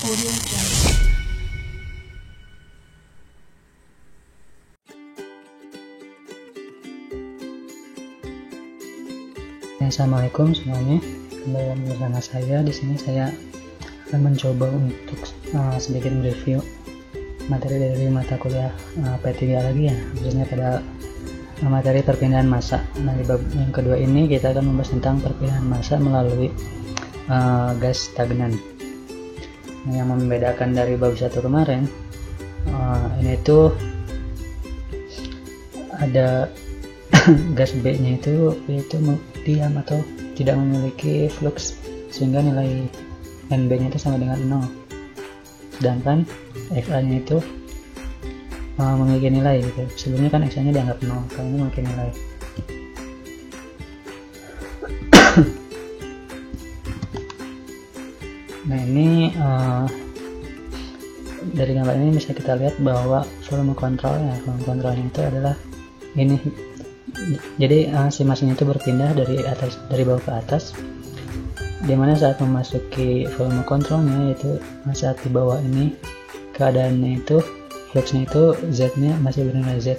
Audio Jungle. Assalamualaikum semuanya, kembali bersama saya. Di sini saya akan mencoba untuk sedikit mereview materi dari mata kuliah P3 lagi ya, khususnya pada materi perpindahan massa. Nah, di bab yang kedua ini kita akan membahas tentang perpindahan massa melalui gas stagnan. Nah, yang membedakan dari bab 1 kemarin, ini tuh ada gas B nya itu yaitu diam atau tidak memiliki flux, sehingga nilai NB nya itu sama dengan 0, sedangkan XA nya itu memiliki nilai gitu. Sebelumnya kan XA nya dianggap 0, kali ini memiliki nilai. Nah, ini dari gambar ini bisa kita lihat bahwa volume kontrolnya itu adalah ini. Jadi si mesin itu berpindah dari bawah ke atas, dimana saat memasuki volume kontrolnya, yaitu saat di bawah ini keadaannya itu fluxnya itu Z nya masih bernilai Z,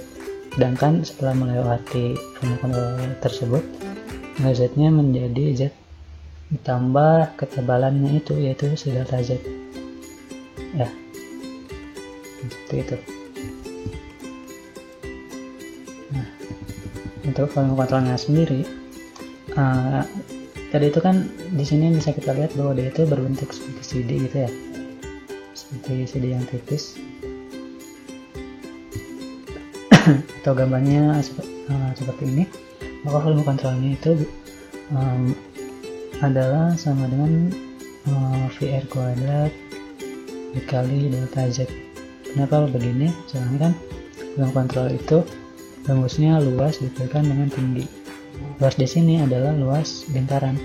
sedangkan setelah melewati volume kontrol tersebut nilai Z nya menjadi Z ditambah ketebalannya itu, yaitu si delta Z ya, seperti itu. Untuk volume kontrolnya sendiri, tadi itu kan di sini bisa kita lihat bahwa dia itu berbentuk seperti CD gitu ya, seperti CD yang tipis, atau gambarnya seperti ini. Maka volume kontrolnya itu adalah sama dengan VR kuadrat dikali delta Z. Kenapa begini? Soalnya kan volume kontrol itu rumusnya luas dikalikan dengan tinggi. Luas di sini adalah luas lingkaran,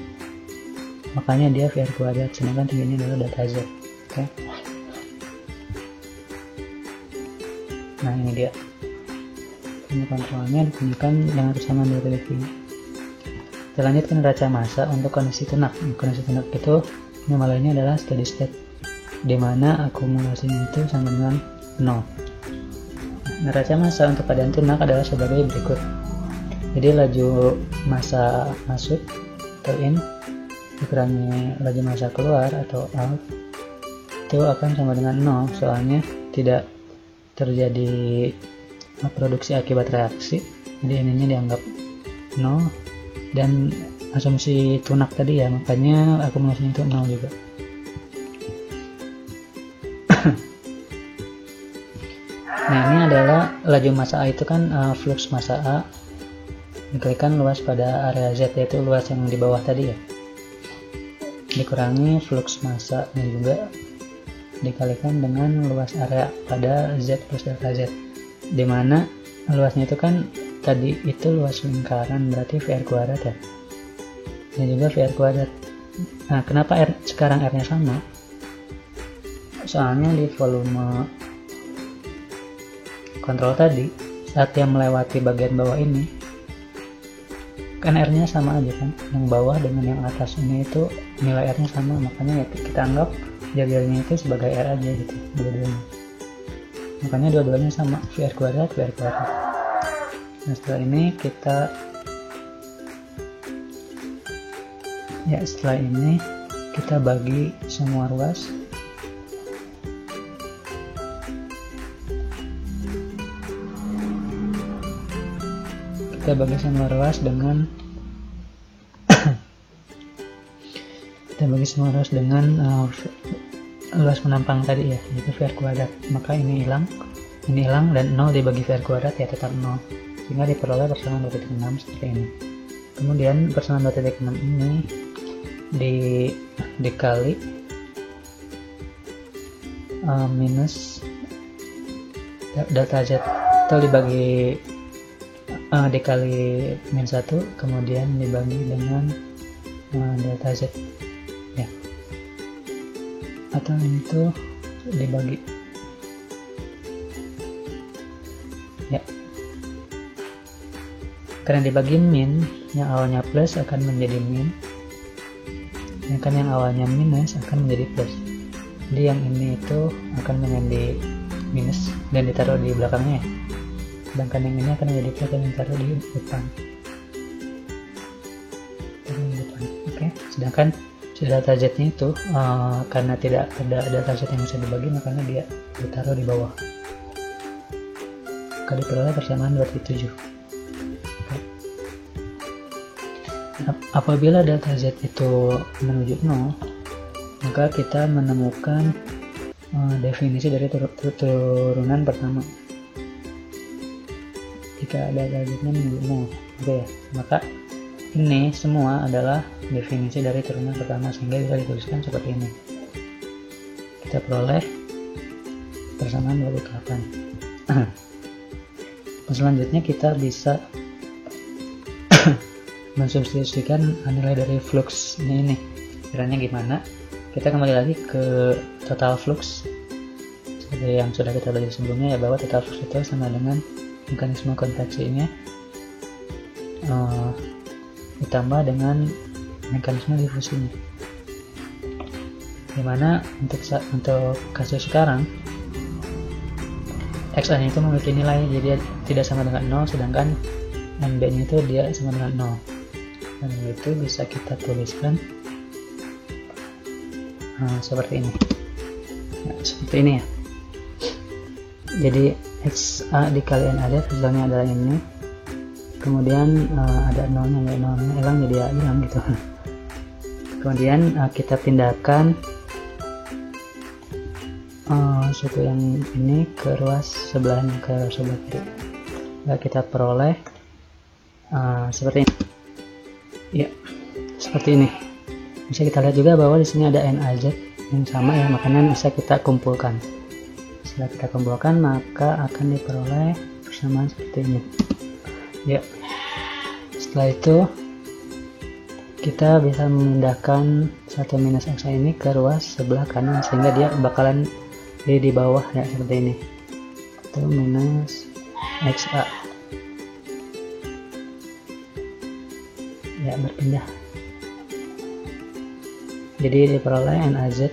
makanya dia VR kuadrat, sedangkan tingginya adalah delta Z. Oke. Nah, ini dia volume kontrolnya ditunjukkan dengan persamaan dua titik tinggi. Kita lanjut ke neraca massa untuk kondisi tunak. Kondisi tunak itu nilainya adalah steady state, di mana akumulasinya itu sama dengan 0. Neraca massa untuk keadaan tunak adalah sebagai berikut. Jadi laju massa masuk atau in dikurangi laju massa keluar atau out itu akan sama dengan 0, soalnya tidak terjadi produksi akibat reaksi, jadi ininya dianggap 0, dan asumsi tunak tadi ya, makanya akumulasinya itu 0 juga. Nah, ini adalah laju massa A, itu kan flux massa A dikalikan luas pada area Z, yaitu luas yang di bawah tadi ya, dikurangi flux massa nya juga dikalikan dengan luas area pada Z plus delta Z, dimana luasnya itu kan tadi itu luas lingkaran, berarti VR kuadrat ya, ini juga VR kuadrat. Nah, kenapa sekarang R nya sama? Soalnya di volume kontrol tadi, saat dia melewati bagian bawah ini kan R nya sama aja kan, yang bawah dengan yang atas ini itu nilai R nya sama, makanya ya kita anggap jari-jarinya itu sebagai R aja gitu, dua-duanya. Makanya dua-duanya sama, VR kuadrat, VR kuadrat. Nah, setelah ini kita bagi semua ruas. Kita bagi semua ruas dengan luas penampang tadi ya, yaitu VR kuadrat. Maka ini hilang, dan 0 dibagi VR kuadrat ya tetap 0, sehingga diperoleh persamaan 2.6 seperti ini. Kemudian persamaan 2.6 ini dikali minus delta Z, atau dibagi dikali min 1, kemudian dibagi dengan delta Z ya, atau itu dibagi ya, karena dibagi min, yang awalnya plus akan menjadi min, sedangkan yang awalnya minus akan menjadi plus. Jadi yang ini itu akan menjadi minus dan ditaruh di belakangnya, sedangkan yang ini akan menjadi plus dan ditaruh di depan. Oke. Sedangkan data Z-nya itu karena tidak ada data Z yang bisa dibagi, makanya dia ditaruh di bawah. Maka diperoleh persamaan 27. Oke. Apabila data Z itu menuju 0, maka kita menemukan definisi dari turunan pertama. Jika data Z-nya menuju 0, oke ya, maka ini semua adalah definisi dari turunan pertama, sehingga bisa dituliskan seperti ini. Kita peroleh persamaan 28. Selanjutnya kita bisa mensubstitusikan nilai dari fluxnya ini. Caranya gimana? Kita kembali lagi ke total flux seperti yang sudah kita belajar sebelumnya ya, bahwa total flux itu sama dengan mekanisme konveksinya ditambah dengan mekanisme difusinya. Dimana untuk kasus sekarang XA nya itu memiliki nilai, jadi dia tidak sama dengan 0, sedangkan NB nya itu dia sama dengan 0, dan itu bisa kita tuliskan seperti ini ya, seperti ini ya. Jadi XA dikali NAZ hasilnya adalah ini, kemudian ada 0 nya, 0 nya hilang jadi ya hilang gitu. Kemudian kita pindahkan suku yang ini ke ruas sebelahnya, ke ruas sebelah kiri. Nah, kita peroleh seperti ini ya, seperti ini. Bisa kita lihat juga bahwa di sini ada NAZ yang sama ya, makanya bisa kita kumpulkan. Setelah kita kumpulkan, maka akan diperoleh persamaan seperti ini ya. Setelah itu kita bisa memindahkan 1 minus XA ini ke ruas sebelah kanan, sehingga dia bakalan di bawah ya, seperti ini. Itu minus XA ya, berpindah. Jadi diperoleh NAZ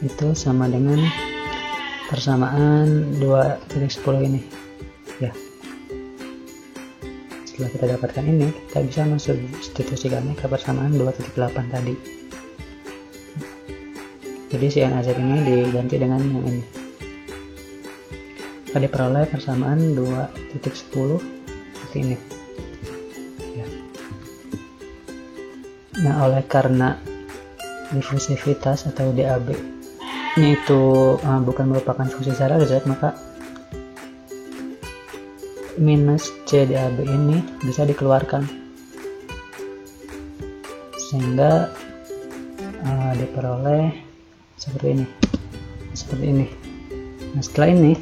itu sama dengan persamaan 2.10 ini ya. Setelah kita dapatkan ini, kita bisa mensubstitusikannya ke persamaan 2.8 tadi. Jadi si NAZ ini diganti dengan yang ini. Kita diperoleh persamaan 2.10 seperti ini ya. Nah, oleh karena difusivitas atau DAB ini itu bukan merupakan fungsi secara Z, maka minus C DAB ini bisa dikeluarkan, sehingga diperoleh seperti ini. Nah, setelah ini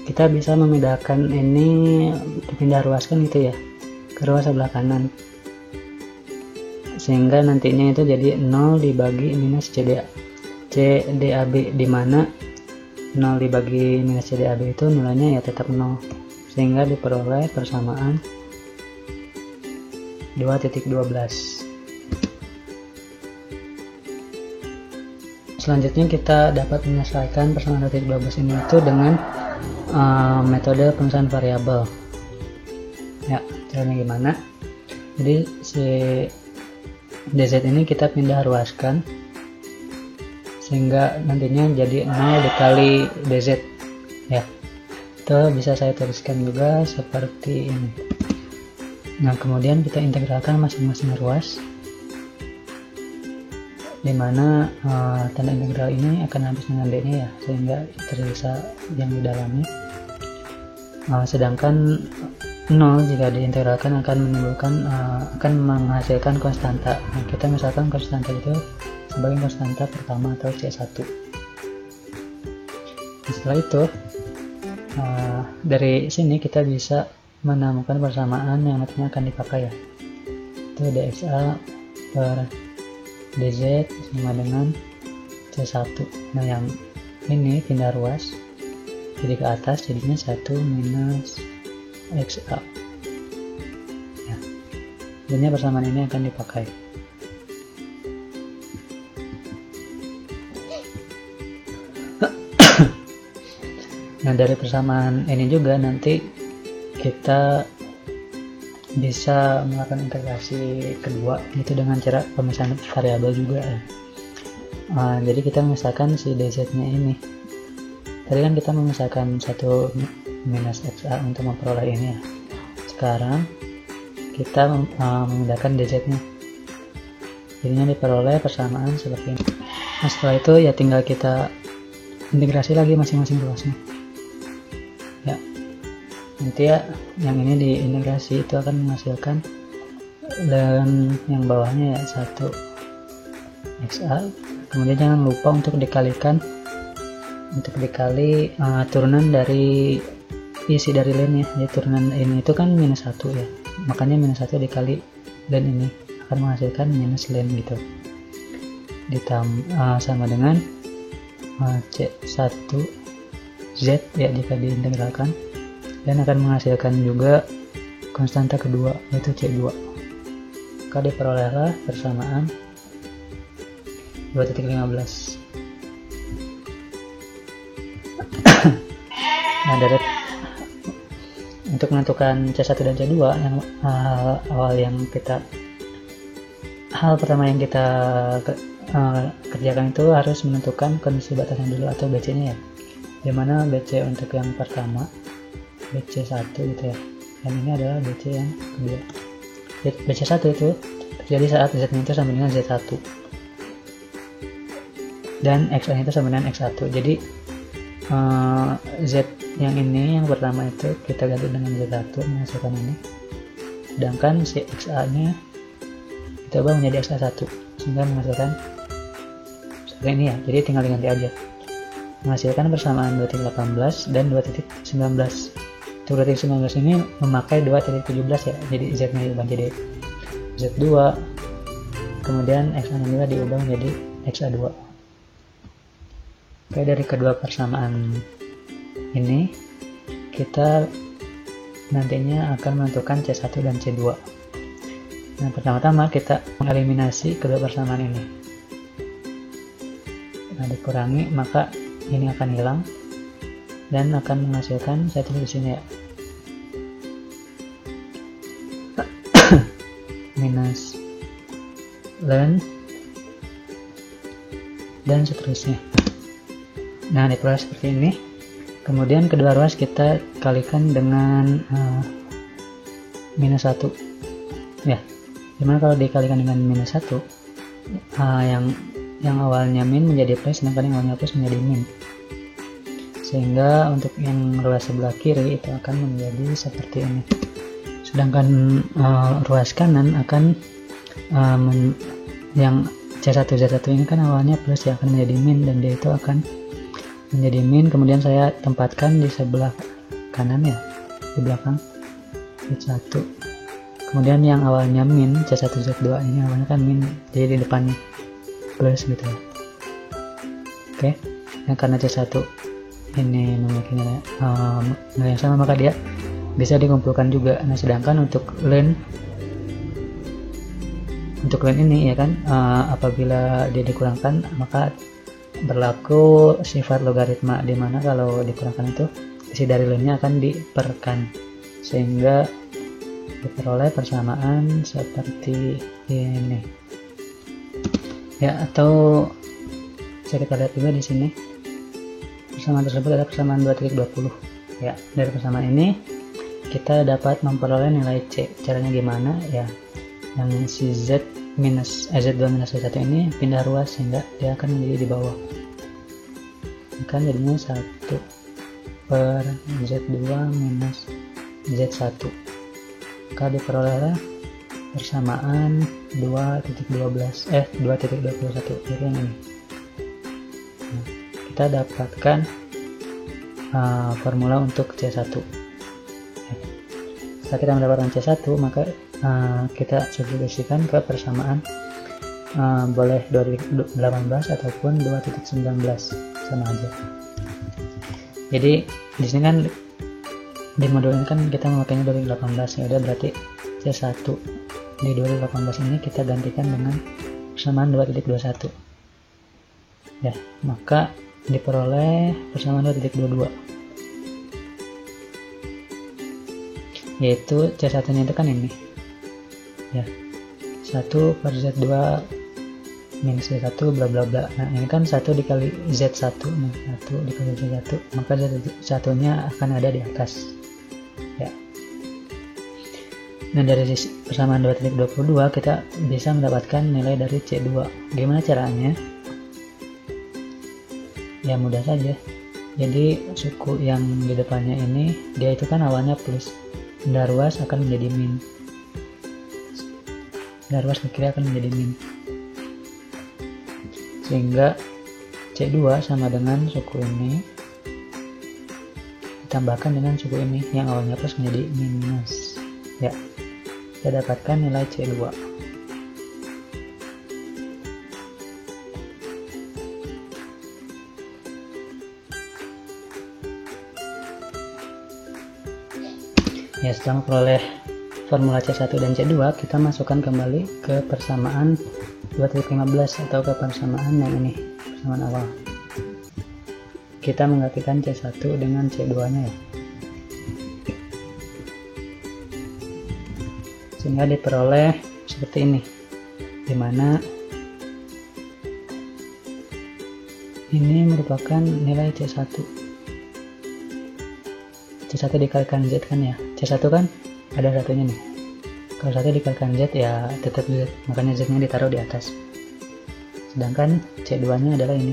kita bisa memindahkan ini, dipindah ruaskan gitu ya, ke ruas sebelah kanan, sehingga nantinya itu jadi 0 dibagi minus CDAB, di mana 0 dibagi minus CDAB itu nilainya ya tetap 0, sehingga diperoleh persamaan 2.12. Selanjutnya kita dapat menyelesaikan persamaan 2.12 ini itu dengan metode pemisahan variabel ya. Caranya gimana? Jadi si DZ ini kita pindah ruaskan, sehingga nantinya jadi 0 dikali DZ ya. Itu bisa saya tuliskan juga seperti ini. Nah, kemudian kita integralkan masing-masing ruas, dimana tanda integral ini akan habis dengan D nya ya, sehingga tersisa yang di dalamnya. Sedangkan 0 jika diintegralkan akan menimbulkan akan menghasilkan konstanta. Nah, kita misalkan konstanta itu sebagai konstanta pertama atau C1. Setelah itu dari sini kita bisa menemukan persamaan yang nantinya akan dipakai ya. Itu dXA per dz sama dengan C1. Nah, yang ini pindah ruas jadi ke atas, jadinya 1 minus XA ya. Jadinya persamaan ini akan dipakai. Nah, dari persamaan ini juga nanti kita bisa melakukan integrasi kedua, itu dengan cara pemisahan variabel juga ya. Jadi kita memisahkan si dz nya ini. Tadi kan kita memisahkan 1 minus xa untuk memperoleh ini ya. Sekarang kita memindahkan dz nya, jadinya diperoleh persamaan seperti ini. Nah, setelah itu ya tinggal kita integrasi lagi masing-masing ruasnya ya. Nanti ya yang ini diintegrasi itu akan menghasilkan dan yang bawahnya ya 1 xa, kemudian jangan lupa untuk dikali turunan dari isi dari len ya. Jadi turunan ini itu kan minus 1 ya, makanya minus 1 dikali len ini akan menghasilkan minus len gitu, sama dengan C1 Z ya jika diintegralkan, dan akan menghasilkan juga konstanta kedua yaitu C2. Maka diperolehlah persamaan 2.15. Nah, dari untuk menentukan C1 dan C2 yang hal pertama yang kita kerjakan itu harus menentukan kondisi batasan dulu atau BC nya ya, dimana BC untuk yang pertama BC1 gitu ya, dan ini adalah BC yang kedua. BC1 itu terjadi saat Z nya itu sama dengan Z1 dan X nya itu sama dengan X1. Jadi Z yang ini yang pertama itu kita ganti dengan Z1 menghasilkan ini, sedangkan si XA nya kita ubah menjadi XA1 sehingga menghasilkan seperti ini ya. Jadi tinggal diganti aja, menghasilkan persamaan 2.18 dan 2.19. Untuk 2.19 ini memakai 2.17 ya, jadi Z nya diubah jadi Z2, kemudian XA nya juga diubah menjadi XA2. Oke, dari kedua persamaan ini kita nantinya akan menentukan C1 dan C2. Nah, pertama-tama kita mengeliminasi kedua persamaan ini. Nah, dikurangi, maka ini akan hilang dan akan menghasilkan saya tulis di sini ya. Minus len dan seterusnya. Nah, diperoleh seperti ini. Kemudian kedua ruas kita kalikan dengan minus 1 ya. Dimana kalau dikalikan dengan minus 1 yang awalnya min menjadi plus, sedangkan yang awalnya plus menjadi min, sehingga untuk yang ruas sebelah kiri itu akan menjadi seperti ini. Sedangkan ruas kanan akan yang C1 Z1 ini kan awalnya plus ya, akan menjadi min, dan dia itu akan menjadi min. Kemudian saya tempatkan di sebelah kanan ya, di belakang Z1. Kemudian yang awalnya min C1 Z2 ini awalnya kan min, jadi di depannya plus gitu ya. Oke, nah karena C1 ini memiliki nilai yang sama, maka dia bisa dikumpulkan juga. Nah, sedangkan untuk len ini ya kan, apabila dia dikurangkan maka berlaku sifat logaritma, dimana kalau dikurangkan itu isi dari lennya akan diperkan, sehingga diperoleh persamaan seperti ini ya. Atau bisa kita lihat juga di sini, persamaan tersebut adalah persamaan 2.20 ya. Dari persamaan ini kita dapat memperoleh nilai C. Caranya gimana ya? Yang si Z2 minus Z1 ini pindah ruas sehingga dia akan menjadi di bawah, kan jadinya 1 per Z2 minus Z1, maka diperolehlah persamaan 2.21, jadi yang ini. Nah, kita dapatkan formula untuk C1. Setelah kita mendapatkan C1, maka kita substitusikan ke persamaan boleh 2.18 ataupun 2.19, sama aja. Jadi di sini kan di modul ini kan kita memakainya 2018 ya, udah berarti C1 di 2018 ini kita gantikan dengan persamaan 2.21 ya, maka diperoleh persamaan 2.22. yaitu C1 nya itu kan ini ya, 1 per Z2 minus Z1 bla bla bla. Nah ini kan 1 dikali Z1, nah 1 dikali Z1, maka Z1 nya akan ada di atas ya. Nah dari persamaan 2.22 kita bisa mendapatkan nilai dari C2. Gimana caranya? Ya mudah saja. Jadi suku yang di depannya ini, dia itu kan awalnya plus, benda ruas akan menjadi min, benda ruas ke kiri akan menjadi min, sehingga C2 sama dengan suku ini ditambahkan dengan suku ini yang awalnya plus menjadi minus ya, kita dapatkan nilai C2. Ya, setelah memperoleh formula C1 dan C2, kita masukkan kembali ke persamaan 2.15 atau ke persamaan yang ini, persamaan awal. Kita menggantikan C1 dengan C2 nya ya, sehingga diperoleh seperti ini, dimana ini merupakan nilai C1 dikalikan Z kan ya, C1 kan ada satunya nih, kalau 1 dikalikan Z ya tetap Z, makanya Z nya ditaruh di atas, sedangkan C2 nya adalah ini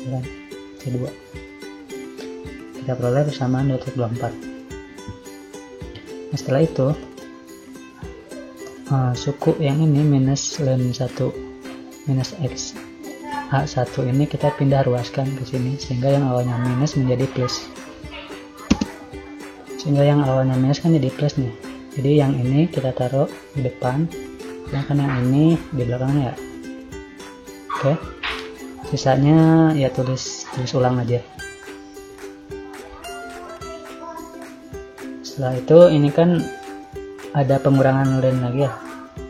dan C2. Kita peroleh persamaan 2.24. Nah setelah itu suku yang ini minus ln 1 minus X A1 ini kita pindah ruaskan ke sini, sehingga yang awalnya minus menjadi plus, sehingga yang awalnya minus kan jadi plus nih. Jadi yang ini kita taruh di depan, sedangkan yang ini di belakangnya ya. Oke, sisanya ya tulis ulang aja. Setelah itu ini kan ada pengurangan ln lagi ya,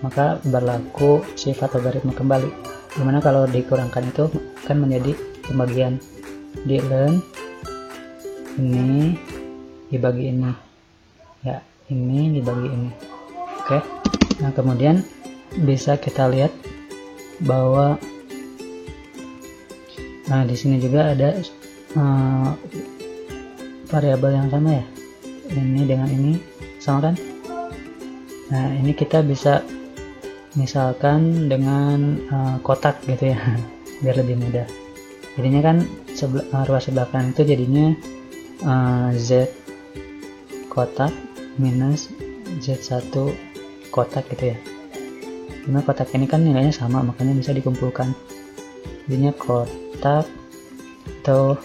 maka berlaku sifat logaritma kembali, dimana kalau dikurangkan itu kan menjadi pembagian di ln ini dibagi ini ya, ini dibagi ini. Oke, nah kemudian bisa kita lihat bahwa di sini juga ada variabel yang sama ya, ini dengan ini sama kan. Nah ini kita bisa misalkan dengan kotak gitu ya biar lebih mudah. Jadinya kan ruas sebelah kanan itu jadinya Z kotak minus Z1 kotak gitu ya. Karena kotak ini kan nilainya sama, makanya bisa dikumpulkan. Jadinya kotak atau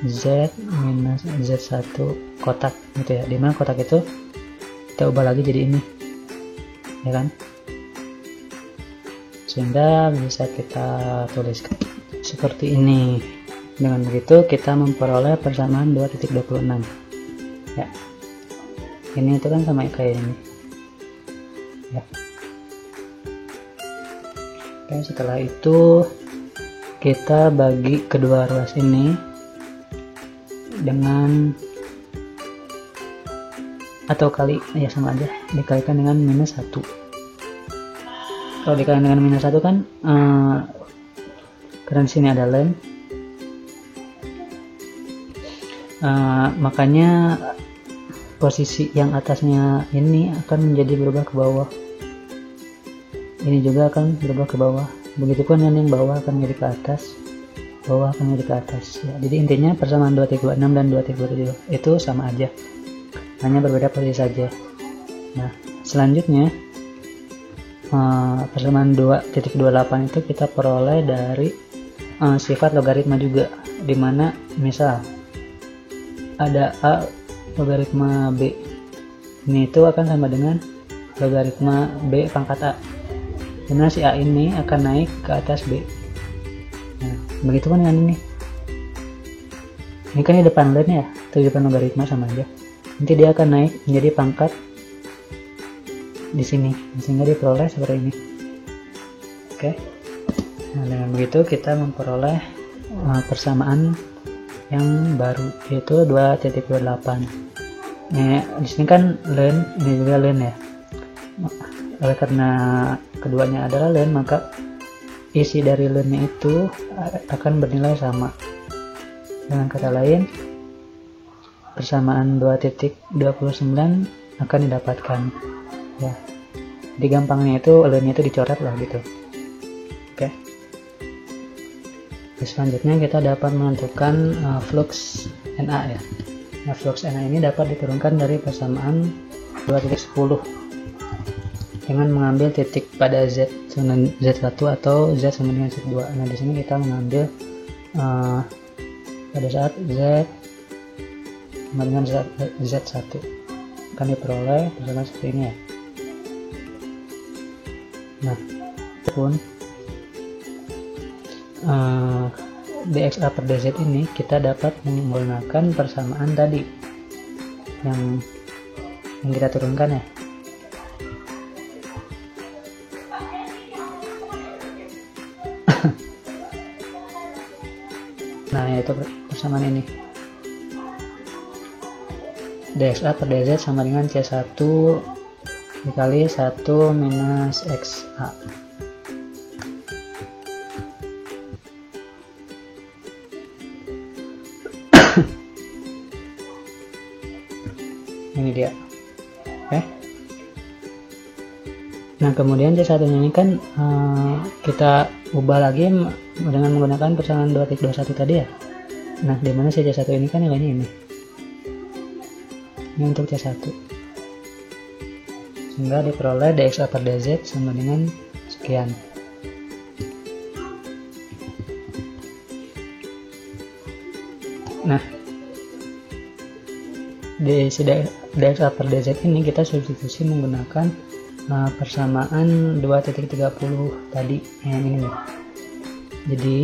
Z minus Z1 kotak gitu ya. Dimana kotak itu kita ubah lagi jadi ini, ya kan? Sehingga bisa kita tuliskan seperti ini. Dengan begitu kita memperoleh persamaan 2.26 ya. Ini itu kan sama kayak ini ya. Oke, setelah itu kita bagi kedua ruas ini dengan atau kali ya, sama aja, dikalikan dengan minus 1. Kalau dikalikan dengan minus 1 kan karena di sini ada ln, makanya posisi yang atasnya ini akan menjadi berubah ke bawah, ini juga akan berubah ke bawah, begitupun yang bawah akan menjadi ke atas, bawah akan menjadi ke atas ya. Jadi intinya persamaan 2.26 dan 2.27 itu sama aja, hanya berbeda posisi saja. Nah selanjutnya persamaan 2.28 itu kita peroleh dari sifat logaritma juga, dimana misal ada A logaritma B, ini itu akan sama dengan logaritma B pangkat A, dimana si A ini akan naik ke atas B. Nah begitu kan dengan ini kan di depan ln ya, atau di depan logaritma sama aja, nanti dia akan naik menjadi pangkat di sini, sehingga diperoleh seperti ini. Oke, nah dengan begitu kita memperoleh persamaan yang baru, yaitu 2.28. Di sini kan len, ini juga len ya. Oleh karena keduanya adalah len, maka isi dari lennya itu akan bernilai sama. Dengan kata lain, persamaan 2.29 akan didapatkan ya. Jadi gampangnya itu lennya itu dicoret lah gitu. Oke. Selanjutnya kita dapat menentukan flux Na ya. Nah, flux Na ini dapat diturunkan dari persamaan 2.10 dengan mengambil titik pada Z1 atau Z sama dengan Z2. Nah, di sini kita mengambil pada saat Z sama dengan Z1 akan diperoleh bersama seperti ini ya. Nah, pun dxa per dz ini kita dapat menggunakan persamaan tadi yang kita turunkan ya. Nah, yaitu persamaan ini, dxa per dz sama dengan c1 dikali 1 minus xa. Ini dia. Oke. Nah, kemudian C1 ini kan kita ubah lagi dengan menggunakan persamaan 2.21 tadi ya. Nah, dimana si C1 ini kan nilainya ini. Ini untuk C1. Sehingga diperoleh dxa per dz sama dengan sekian. Nah, di dxa per dz ini kita substitusi menggunakan persamaan 2.30 tadi yang ini nih. Jadi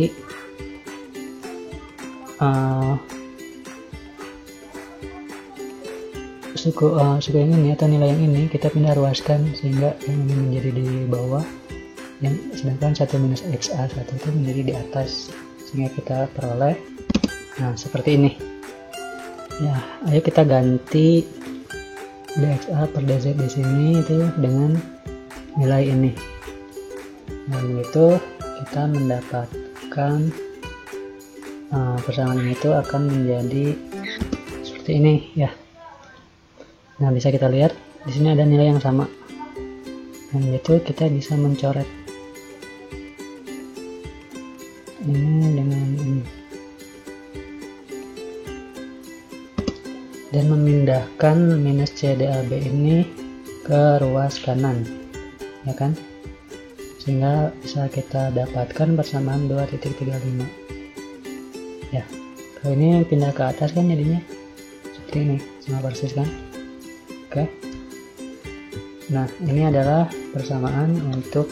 suku yang ini atau nilai yang ini kita pindah ruaskan sehingga yang ini menjadi di bawah, yang sedangkan 1 minus xa 1 itu menjadi di atas, sehingga kita peroleh seperti ini ya. Ayo kita ganti dxa per dz di sini itu dengan nilai ini. Nah, itu kita mendapatkan persamaan ini itu akan menjadi seperti ini ya. Nah, bisa kita lihat di sini ada nilai yang sama. Dan itu kita bisa mencoret ini dengan ini dan memindahkan minus CDAB ini ke ruas kanan ya kan, sehingga bisa kita dapatkan persamaan 2.35 ya. Kalau ini pindah ke atas kan jadinya seperti ini, sama persis kan. Oke. Nah, ini adalah persamaan untuk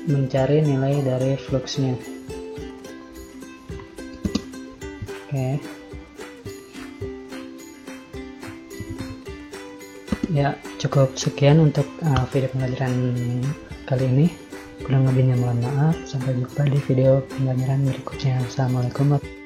mencari nilai dari fluxnya. Oke. Ya, cukup sekian untuk video pembelajaran kali ini. Kurang lebihnya mohon maaf. Sampai jumpa di video pembelajaran berikutnya. Assalamualaikum warahmatullahi wabarakatuh.